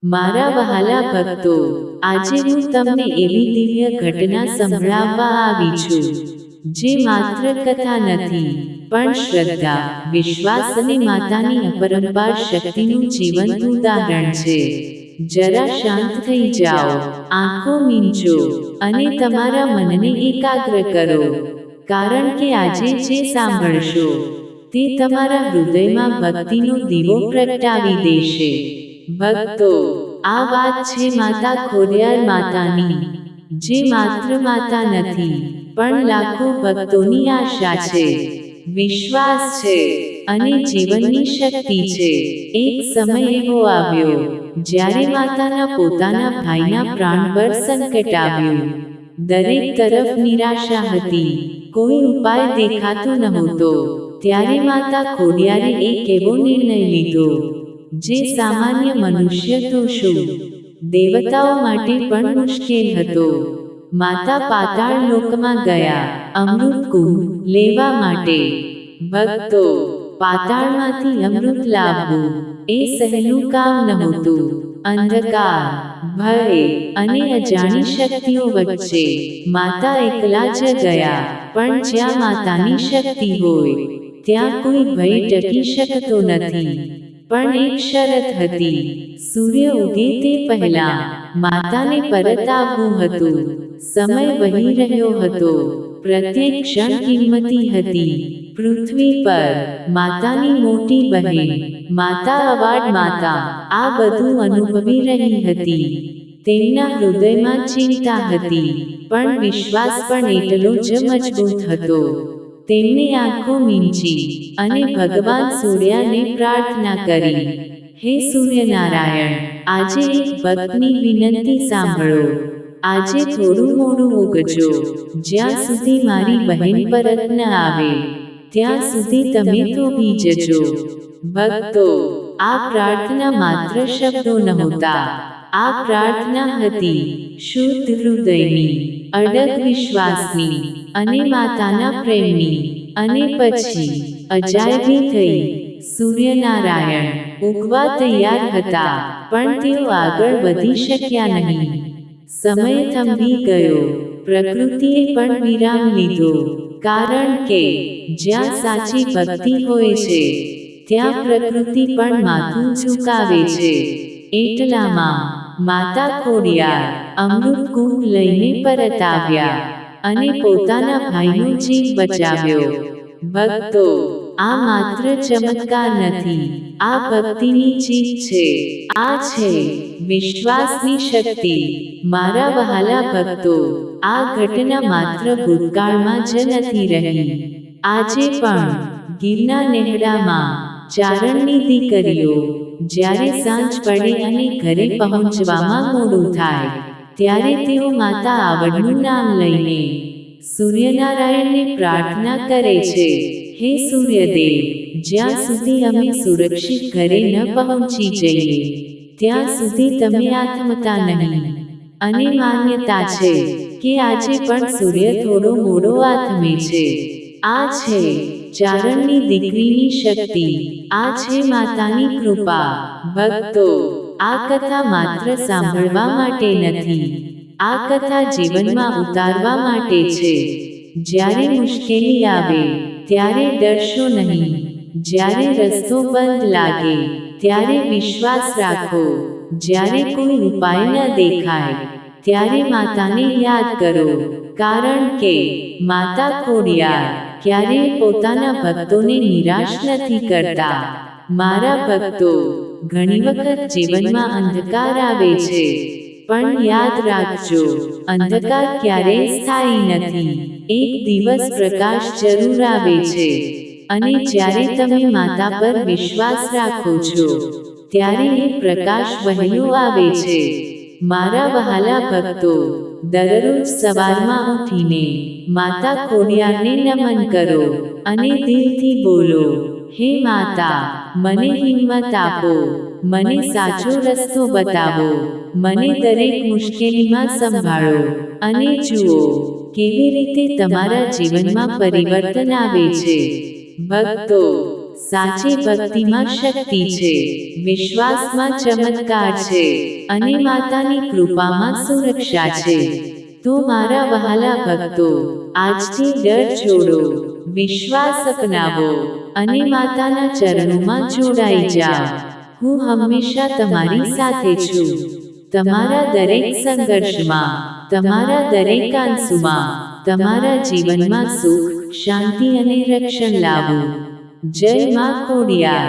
મારા વહાલા ભક્તો, આજે હું તમને એવી દિવ્ય ઘટના સંભળાવવા આવી છું, જે માત્ર કથા નથી, પણ શ્રદ્ધા, વિશ્વાસ અને માતાની અપરંપાર શક્તિનું જીવંત ઉદાહરણ છે. જરા શાંત થઈ જાઓ, આંખો મીંચો અને તમારા મનને એકાગ્ર કરો, કારણ કે આજે જે સાંભળશો તે તમારા હૃદયમાં ભક્તિનો દીવો પ્રગટાવી દેશે. ભક્તો, આ વાત છે માતા ખોડિયાર માતાની, જે માત્ર માતા નથી, પણ લાખો ભક્તોની આશા છે, વિશ્વાસ છે અને જીવનની શક્તિ છે. એક સમય એવો આવ્યો જ્યારે માતાના પોતાના ભાઈના પ્રાણ પર સંકટ આવ્યું. દરેક તરફ નિરાશા હતી, કોઈ ઉપાય દેખાતો નહોતો. ત્યારે માતા ખોડિયારે એક એવો નિર્ણય લીધો, જે સામાન્ય મનુષ્ય તો શું, દેવતાઓ માટે પણ મુશ્કેલ હતો. માતા પાતાળ લોકમાં ગયા અમૃત કુંભ લેવા માટે. ભક્તો, પાતાળમાંથી અમૃત લાવવું એ સહેલું કામ નહોતું. અંધકાર, ભય અને અજાણી શક્તિઓ વચ્ચે માતા એકલા જ ગયા. પણ જ્યાં માતાની શક્તિ હોય, ત્યાં કોઈ ભય ટકી શકતો નથી. પણ એક શરત હતી, સૂર્ય ઉગે તે પહેલા માતાને પરત આવવું હતું. સમય વહી રહ્યો હતો, પ્રત્યેક ક્ષણ કિંમતી હતી. પૃથ્વી પર માતાની મોટી બહેન, માતા અવાડ માતા, આ બધું અનુભવી રહી હતી. તેમના હૃદયમાં ચિંતા હતી, પણ વિશ્વાસ પણ એટલો જ મજબૂત હતો. તેમણે આંખો મીંચી અને ભગવાન સૂર્યને પ્રાર્થના કરી, હે સૂર્યનારાયણ, આજે એક ભક્તની વિનંતી સાંભળો. આજે થોડું મોડું ઉગજો. જ્યાં સુધી મારી બહેન પરત ન આવે, ત્યાં સુધી તમે તો ભીજજો. ભક્તો, આ પ્રાર્થના માત્ર શબ્દો નહોતા, આ પ્રાર્થના હતી શુદ્ધ હૃદયની, અડગ વિશ્વાસની અને માતાના પ્રેમની. અને પછી અજાયબી થઈ. સૂર્યનારાયણ ઉગવા તૈયાર હતા, પણ તેઓ આગળ વધી શક્યા નહીં. સમય થંભી ગયો, પ્રકૃતિએ પણ વિરામ લીધો. કારણ કે જ્યાં સાચી ભક્તિ હોય છે, ત્યાં પ્રકૃતિ પણ માથું ઝુકાવે છે. એટલામાં માતા ખોડિયાર અમૃત કુંભ લઈને પરત આવ્યા અને પોતાના ભાઈનો જીવ બચાવ્યો. ભક્તો, આ માત્ર ચમત્કાર નથી, આ ભક્તિની જીત છે. આ છે વિશ્વાસની શક્તિ. મારા વહાલા ભક્તો, આ ઘટના માત્ર ભૂતકાળમાં જ નથી રહી. આજે પણ ગીરના નેહડામાં ચારણની દીકરીઓ જ્યારે સાંજ પડે અને ઘરે પહોંચવામાં મોડું થાય, ત્યારે તેઓ માતા આવડનું નામ લઈને સૂર્યનારાયણને પ્રાર્થના કરે છે, હે સૂર્યદેવ, જ્યાં સુધી અમે સુરક્ષિત ઘરે ન પહોંચી જઈએ, ત્યાં સુધી તમે આથમતા નહીં. અને માન્યતા છે કે આજે પણ સૂર્ય થોડો મોડો આથમે છે. આ છે ચારણની દીકરીની શક્તિ, આ છે માતાની કૃપા. ભક્તો, આ કથા માત્ર સાંભળવા માટે નથી, આ કથા જીવનમાં ઉતારવા માટે છે. જ્યારે મુશ્કેલી આવે, ત્યારે ડરશો નહીં. જ્યારે રસ્તો બંધ લાગે, ત્યારે વિશ્વાસ રાખો. જ્યારે કોઈ ઉપાય ન દેખાય, ત્યારે માતાને યાદ કરો. કારણ કે માતા ખોડિયાર ક્યારેય પોતાના ભક્તોને નિરાશ નથી કરતા. મારા ભક્તો, ઘણી વખત જીવનમાં અંધકાર આવે છે, પણ યાદ રાખજો, અંધકાર ક્યારેય સ્થાયી નથી. એક દિવસ પ્રકાશ જરૂર આવે છે. અને જ્યારે તમે માતા પર વિશ્વાસ રાખો છો, ત્યારે એ પ્રકાશ વહેલો આવે છે. મારા વહાલા ભક્તો, દરરોજ સવારમાં ઉઠીને માતા ખોડિયારને નમન કરો અને દિલથી બોલો, હે માતા, મને હિંમત આપો, મને સાચો રસ્તો બતાવો, મને દરેક મુશ્કેલીમાં સંભાળો. અને જુઓ કેવી રીતે તમારા જીવનમાં પરિવર્તન આવે છે. ભક્તો, સાચી ભક્તિમાં શક્તિ છે, વિશ્વાસમાં ચમત્કાર છે, અને માતાની કૃપામાં સુરક્ષા છે. તો મારા વહાલા ભક્તો, આજથી ડર છોડો, વિશ્વાસ અપનાવો, અને માતાના ચરણોમાં જોડાઈ જાઓ. હું હંમેશા તમારી સાથે છું. તમારા દરેક સંઘર્ષમાં, તમારા દરેક આંસુમાં, તમારા જીવનમાં સુખ, શાંતિ અને રક્ષણ લાવો. જય માં ખોડિયાર.